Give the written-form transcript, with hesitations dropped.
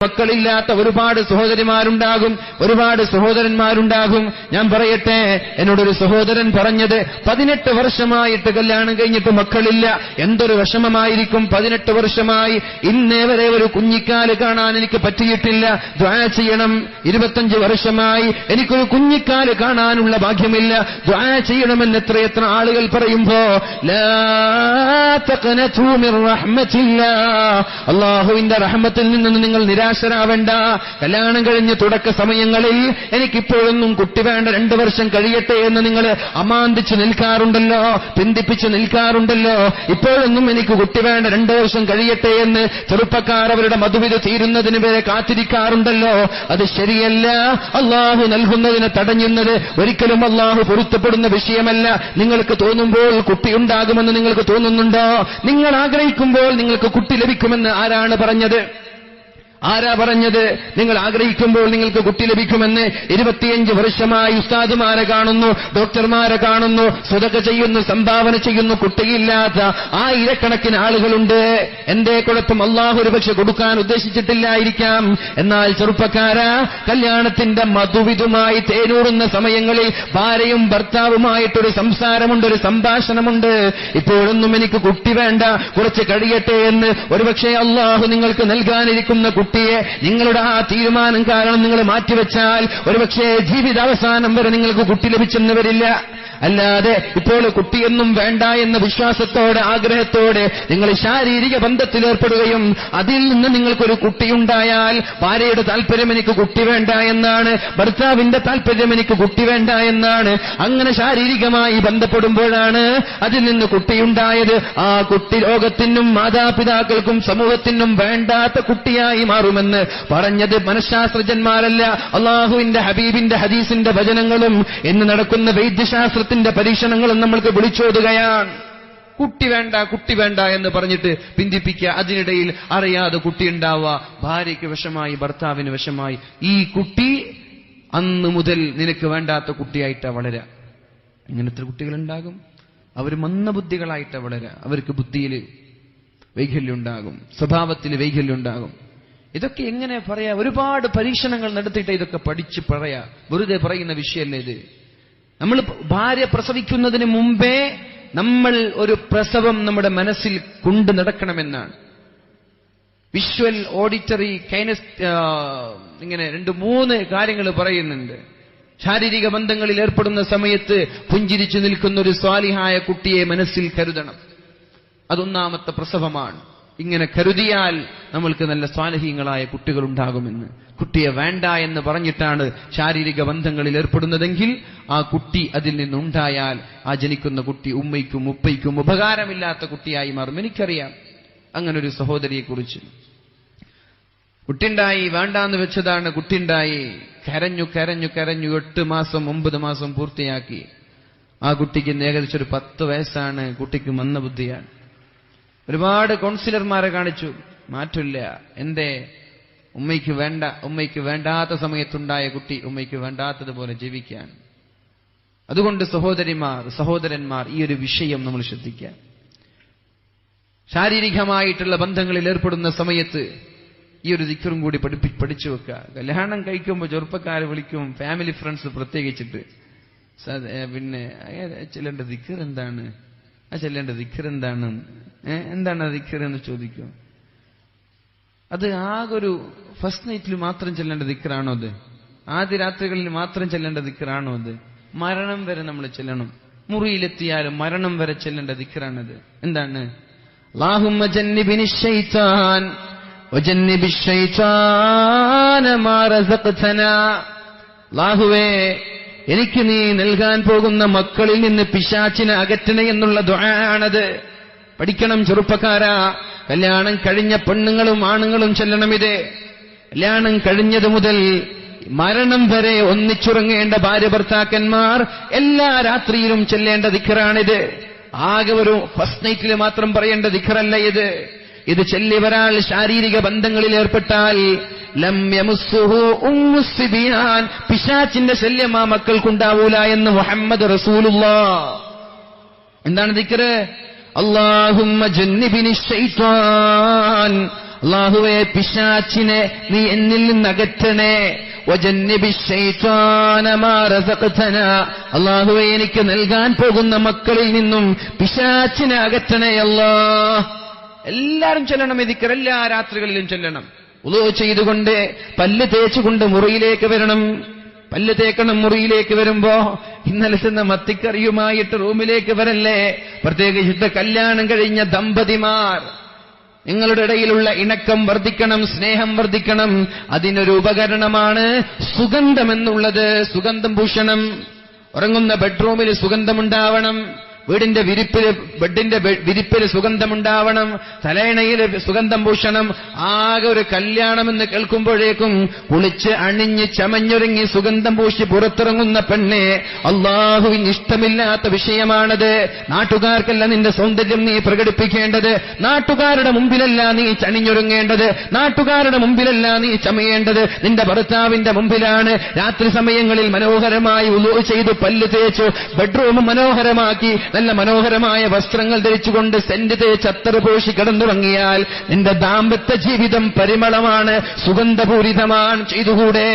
മക്കളില്ലാത്ത ഒരുപാട് സഹോദരിമാരുണ്ടാകും, ഒരുപാട് സഹോദരന്മാരുണ്ടാകും. ഞാൻ പറയട്ടെ, എന്നോടൊരു സഹോദരൻ പറഞ്ഞത് 18 വർഷമായിട്ട് കല്യാണം കഴിഞ്ഞിട്ട് മക്കളില്ല. എന്തൊരു വിഷമമായിരിക്കും. 18 വർഷമായി ഇന്നേ വരെ ഒരു കുഞ്ഞിക്കാല് കാണാൻ എനിക്ക് പറ്റിയിട്ടില്ല. ദുആ ചെയ്യണം. 25 വർഷമായി എനിക്കൊരു കുഞ്ഞിക്കാല് കാണാനുള്ള ഭാഗ്യമില്ല. ദുആ ചെയ്യണമെന്ന് എത്രയെത്ര ആളുകൾ പറയുമ്പോ ലാ തഖനതു മിർ റഹ്മത്തില്ലാഹ്, അല്ലാഹുവിന്റെ റഹ്മത്തിൽ നിന്ന് നിങ്ങൾ നിരാശരാവേണ്ട. കല്യാണം കഴിഞ്ഞ് തുടക്ക സമയങ്ങളിൽ എനിക്കിപ്പോഴൊന്നും കുട്ടി വേണ്ട, 2 വർഷം കഴിയട്ടെ എന്ന് നിങ്ങൾ അമാന്തിച്ച് നിൽക്കാറുണ്ടല്ലോ, പിന്തിപ്പിച്ച് നിൽക്കാറുണ്ടല്ലോ. ഇപ്പോഴൊന്നും എനിക്ക് കുട്ടി വേണ്ട, 2 വർഷം കഴിയട്ടെ എന്ന് ചെറുപ്പക്കാർ അവരുടെ മധുവിധ തീരുന്നതിന് വരെ കാത്തിരിക്കാറുണ്ടല്ലോ. അത് ശരിയല്ല. അള്ളാഹു നൽകുന്നതിനെ തടഞ്ഞുന്നത് ഒരിക്കലും അള്ളാഹു പൊരുത്തപ്പെടുന്ന വിഷയമല്ല. നിങ്ങൾക്ക് തോന്നുമ്പോൾ കുട്ടി ഉണ്ടാകുമെന്ന് നിങ്ങൾക്ക് തോന്നുന്നുണ്ടോ? നിങ്ങൾ ആഗ്രഹിക്കുമ്പോൾ നിങ്ങൾക്ക് കുട്ടി ലഭിക്കുമെന്ന് ആരാണ് പറഞ്ഞത്? ആരാ പറഞ്ഞത്? നിങ്ങൾ ആഗ്രഹിക്കുമ്പോൾ നിങ്ങൾക്ക് കുട്ടി ലഭിക്കുമെന്ന്? 25 വർഷമായി ഉസ്താദുമാരെ കാണുന്നു, ഡോക്ടർമാരെ കാണുന്നു, സ്വതക്ക ചെയ്യുന്നു, സംഭാവന ചെയ്യുന്നു, കുട്ടിയില്ലാത്ത ആയിരക്കണക്കിന് ആളുകളുണ്ട്. എന്തേ കുഴപ്പം? അള്ളാഹു ഒരുപക്ഷെ കൊടുക്കാൻ ഉദ്ദേശിച്ചിട്ടില്ലായിരിക്കാം. എന്നാൽ ചെറുപ്പക്കാരാ, കല്യാണത്തിന്റെ മധുവിധുമായി തേനൂറുന്ന സമയങ്ങളിൽ ഭാര്യയും ഭർത്താവുമായിട്ടൊരു സംസാരമുണ്ട്, ഒരു സംഭാഷണമുണ്ട്. ഇപ്പോഴൊന്നും എനിക്ക് കുട്ടി വേണ്ട, കുറച്ച് കഴിയട്ടെ എന്ന് ഒരുപക്ഷെ അള്ളാഹു നിങ്ങൾക്ക് നൽകാനിരിക്കുന്ന കുട്ടിയെ നിങ്ങളുടെ ആ തീരുമാനം കാരണം നിങ്ങൾ മാറ്റിവെച്ചാൽ ഒരുപക്ഷെ ജീവിതാവസാനം വരെ നിങ്ങൾക്ക് കുട്ടി ലഭിച്ചെന്ന് വരില്ല. അല്ലാതെ ഇപ്പോൾ കുട്ടിയൊന്നും വേണ്ട എന്ന വിശ്വാസത്തോടെ, ആഗ്രഹത്തോടെ നിങ്ങൾ ശാരീരിക ബന്ധത്തിലേർപ്പെടുകയും അതിൽ നിന്ന് നിങ്ങൾക്കൊരു കുട്ടിയുണ്ടായാൽ ഭാര്യയുടെ താല്പര്യം എനിക്ക് കുട്ടി വേണ്ട എന്നാണ്, ഭർത്താവിന്റെ താല്പര്യം എനിക്ക് കുട്ടി വേണ്ട എന്നാണ്. അങ്ങനെ ശാരീരികമായി ബന്ധപ്പെടുമ്പോഴാണ് അതിൽ നിന്ന് കുട്ടിയുണ്ടായത്. ആ കുട്ടി ലോകത്തിനും മാതാപിതാക്കൾക്കും സമൂഹത്തിനും വേണ്ടാത്ത കുട്ടിയായി മാറുമെന്ന് പറഞ്ഞത് മനഃശാസ്ത്രജ്ഞന്മാരല്ല, അള്ളാഹുവിന്റെ ഹബീബിന്റെ ഹദീസിന്റെ വചനങ്ങളും ഇന്ന് നടക്കുന്ന വൈദ്യശാസ്ത്ര പരീക്ഷണങ്ങളും നമ്മൾക്ക് വിളിച്ചോതുകയാണ്. കുട്ടി വേണ്ട, കുട്ടി വേണ്ട എന്ന് പറഞ്ഞിട്ട് പിന്തിപ്പിക്കുക. അതിനിടയിൽ അറിയാതെ കുട്ടി ഉണ്ടാവുക, ഭാര്യയ്ക്ക് വിഷമായി, ഭർത്താവിന് വിഷമായി. ഈ കുട്ടി അന്ന് മുതൽ നിനക്ക് വേണ്ടാത്ത കുട്ടിയായിട്ടാ വളരുക. ഇങ്ങനത്തെ കുട്ടികളുണ്ടാകും. അവർ മന്ദബുദ്ധികളായിട്ടാ വളരുക. അവർക്ക് ബുദ്ധിയിൽ വൈകല്യം ഉണ്ടാകും, സ്വഭാവത്തിൽ വൈകല്യം ഉണ്ടാകും. ഇതൊക്കെ എങ്ങനെ പറയാ? ഒരുപാട് പരീക്ഷണങ്ങൾ നടത്തിയിട്ട് ഇതൊക്കെ പഠിച്ച് പറയാ. വെറുതെ പറയുന്ന വിഷയമല്ലേ ഇത്. നമ്മൾ ഭാര്യ പ്രസവിക്കുന്നതിന് മുമ്പേ നമ്മൾ ഒരു പ്രസവം നമ്മുടെ മനസ്സിൽ കൊണ്ടു നടക്കണമെന്നാണ്. വിഷ്വൽ, ഓഡിറ്ററി, ഇങ്ങനെ 2-3 കാര്യങ്ങൾ പറയുന്നുണ്ട്. ശാരീരിക ബന്ധങ്ങളിൽ ഏർപ്പെടുന്ന സമയത്ത് പുഞ്ചിരിച്ചു നിൽക്കുന്ന ഒരു സ്വാലിഹായ കുട്ടിയെ മനസ്സിൽ കരുതണം. അതൊന്നാമത്തെ പ്രസവമാണ്. ഇങ്ങനെ കരുതിയാൽ നമ്മൾക്ക് നല്ല സ്വാലിഹീങ്ങളായ കുട്ടികൾ ഉണ്ടാകുമെന്ന്. കുട്ടിയെ വേണ്ട എന്ന് പറഞ്ഞിട്ടാണ് ശാരീരിക ബന്ധങ്ങളിൽ ഏർപ്പെടുന്നതെങ്കിൽ ആ കുട്ടി അതിൽ നിന്നുണ്ടായാൽ ആ ജനിക്കുന്ന കുട്ടി ഉമ്മയ്ക്കും ഉപ്പയ്ക്കും ഉപകാരമില്ലാത്ത കുട്ടിയായി മാറും. എനിക്കറിയാം അങ്ങനൊരു സഹോദരിയെക്കുറിച്ച്. കുട്ടിണ്ടായി, വേണ്ടാന്ന് വെച്ചതാണ്, കുട്ടിണ്ടായി, കരഞ്ഞു കരഞ്ഞു കരഞ്ഞു 8 മാസം 9 മാസം പൂർത്തിയാക്കി. ആ കുട്ടിക്ക് ഏകദേശം ഒരു 10 വയസ്സാണ്. കുട്ടിക്ക് മന്ദബുദ്ധിയാണ്. ഒരുപാട് കൗൺസിലർമാരെ കാണിച്ചു, മാറ്റില്ല. എന്തേ? ഉമ്മയ്ക്ക് വേണ്ട, ഉമ്മയ്ക്ക് വേണ്ടാത്ത സമയത്തുണ്ടായ കുട്ടി ഉമ്മയ്ക്ക് വേണ്ടാത്തതുപോലെ ജീവിക്കാൻ. അതുകൊണ്ട് സഹോദരിമാർ, സഹോദരന്മാർ, ഈ ഒരു വിഷയം നമ്മൾ ശ്രദ്ധിക്കുക. ശാരീരികമായിട്ടുള്ള ബന്ധങ്ങളിൽ ഏർപ്പെടുന്ന സമയത്ത് ഈ ഒരു ദിക്റും കൂടി പഠിച്ചു വെക്കുക. കല്യാണം കഴിക്കുമ്പോൾ ചെറുപ്പക്കാർ വിളിക്കും, ഫാമിലി ഫ്രണ്ട്സ് പ്രത്യേകിച്ചിട്ട്, പിന്നെ ചെല്ലേണ്ട ദിക്ർ എന്താണ്, ആ ചെല്ലേണ്ട ദിക്ർ എന്താണ്, എന്താണ് ആ ദിക്ർ എന്ന് ചോദിക്കും. അത് ആകൊരു ഫസ്റ്റ് നൈറ്റിൽ മാത്രം ചെല്ലേണ്ട ദിക്റാണോ അത്? ആദ്യ രാത്രികളിൽ മാത്രം ചെല്ലേണ്ട ദിക്റാണോ അത്? മരണം വരെ നമ്മൾ ചെല്ലണം. മുറിയിലെത്തിയാലും മരണം വരെ ചെല്ലേണ്ട ദിക്റാണത്. എന്താണ്? അല്ലാഹുമ്മ ജന്നിബിനി ശൈത്താൻ വജന്നിബി ശൈത്താന മാ റസഖ്തനാ. അല്ലാഹുവേ, എനിക്ക് നീ നൽകാൻ പോകുന്ന മക്കളിൽ നിന്ന് പിശാചിനെ അകറ്റണേ എന്നുള്ള ദുആയാണത്. പഠിക്കണം ചെറുപ്പക്കാരാ. കല്യാണം കഴിഞ്ഞ പെണ്ണുങ്ങളും ആണുങ്ങളും ചെല്ലണം ഇത്. കല്യാണം കഴിഞ്ഞത് മുതൽ മരണം വരെ ഒന്നിച്ചുറങ്ങേണ്ട ഭാര്യ ഭർത്താക്കന്മാർ എല്ലാ രാത്രിയിലും ചെല്ലേണ്ട ദിക്റാണിത്. ആകെ ഒരു ഫസ്റ്റ് നൈറ്റിൽ മാത്രം പറയേണ്ട ദിക്റല്ല ഇത്. ഇത് ചൊല്ലിയവരാൾ ശാരീരിക ബന്ധങ്ങളിൽ ഏർപ്പെട്ടാൽ ലം യമുസ്സുഹു ഉമ്മുസ്സിബിയാൻ, പിശാചിന്റെ ശല്യം ആ മക്കൾക്കുണ്ടാവൂല എന്ന് മുഹമ്മദ് റസൂലുള്ളാഹ്. എന്താണ് ദിക്ർ? അല്ലാഹുമ്മ ജന്നിബിനി ശൈത്താൻ, അല്ലാഹുവേ പിശാചിനെ നീ എന്നിൽ നിന്ന് അകറ്റണേ. വജന്നിബിശ്ശൈത്വാന മാ റസഖ്തനാ, അല്ലാഹുവേ എനിക്ക് നൽകാൻ പോകുന്ന മക്കളിൽ നിന്നും പിശാചിനെ അകറ്റണേ അല്ലാഹ്. എല്ലാവരും ചൊല്ലണം ഈ ദിക്ർ, എല്ലാ രാത്രികളിലും ചൊല്ലണം. വുളൂ ചെയ്തുകൊണ്ട് പല്ല് തേച്ചുകൊണ്ട് മുറിയിലേക്ക് വരണം. പല്ല് തേക്കണം. മുറിയിലേക്ക് വരുമ്പോ ഇന്നലെ ചെന്ന മത്തിക്കറിയുമായിട്ട് റൂമിലേക്ക് വരല്ലേ. പ്രത്യേകിച്ചിട്ട് കല്യാണം കഴിഞ്ഞ ദമ്പതിമാർ, നിങ്ങളുടെ ഇടയിലുള്ള ഇണക്കം വർദ്ധിക്കണം, സ്നേഹം വർദ്ധിക്കണം. അതിനൊരു ഉപകരണമാണ് സുഗന്ധമെന്നുള്ളത്. സുഗന്ധം പൂശണം. ഉറങ്ങുന്ന ബെഡ്റൂമിൽ സുഗന്ധമുണ്ടാവണം. വീടിന്റെ ബെഡിന്റെ വിരിപ്പിൽ സുഗന്ധമുണ്ടാവണം. തലയിണയിൽ സുഗന്ധം പൂശണം. ആകെ ഒരു കല്യാണമെന്ന് കേൾക്കുമ്പോഴേക്കും കുളിച്ച് അണിഞ്ഞ് ചമഞ്ഞൊരുങ്ങി സുഗന്ധം പൂശി പുറത്തിറങ്ങുന്ന പെണ്ണെ, അല്ലാഹുവിന് ഇഷ്ടമില്ലാത്ത വിഷയമാണത്. നാട്ടുകാർക്കല്ല നിന്റെ സൗന്ദര്യം നീ പ്രകടിപ്പിക്കേണ്ടത്. നാട്ടുകാരുടെ മുമ്പിലല്ല നീ ചണിഞ്ഞൊരുങ്ങേണ്ടത്. നാട്ടുകാരുടെ മുമ്പിലല്ല നീ ചമയേണ്ടത്. നിന്റെ ഭർത്താവിന്റെ മുമ്പിലാണ്. രാത്രി സമയങ്ങളിൽ മനോഹരമായി വുളൂ ചെയ്ത് പല്ല് തേച്ചു ബെഡ്റൂം മനോഹരമാക്കി നല്ല മനോഹരമായ വസ്ത്രങ്ങൾ ധരിച്ചുകൊണ്ട് സെന്റ് തേച്ച് അത്തറ് പൂശി കിടന്നുറങ്ങിയാൽ നിന്റെ ദാമ്പത്യ ജീവിതം പരിമളമാണ്, സുഗന്ധപൂരിതമാണ്. ചെയ്തുകൂടെ?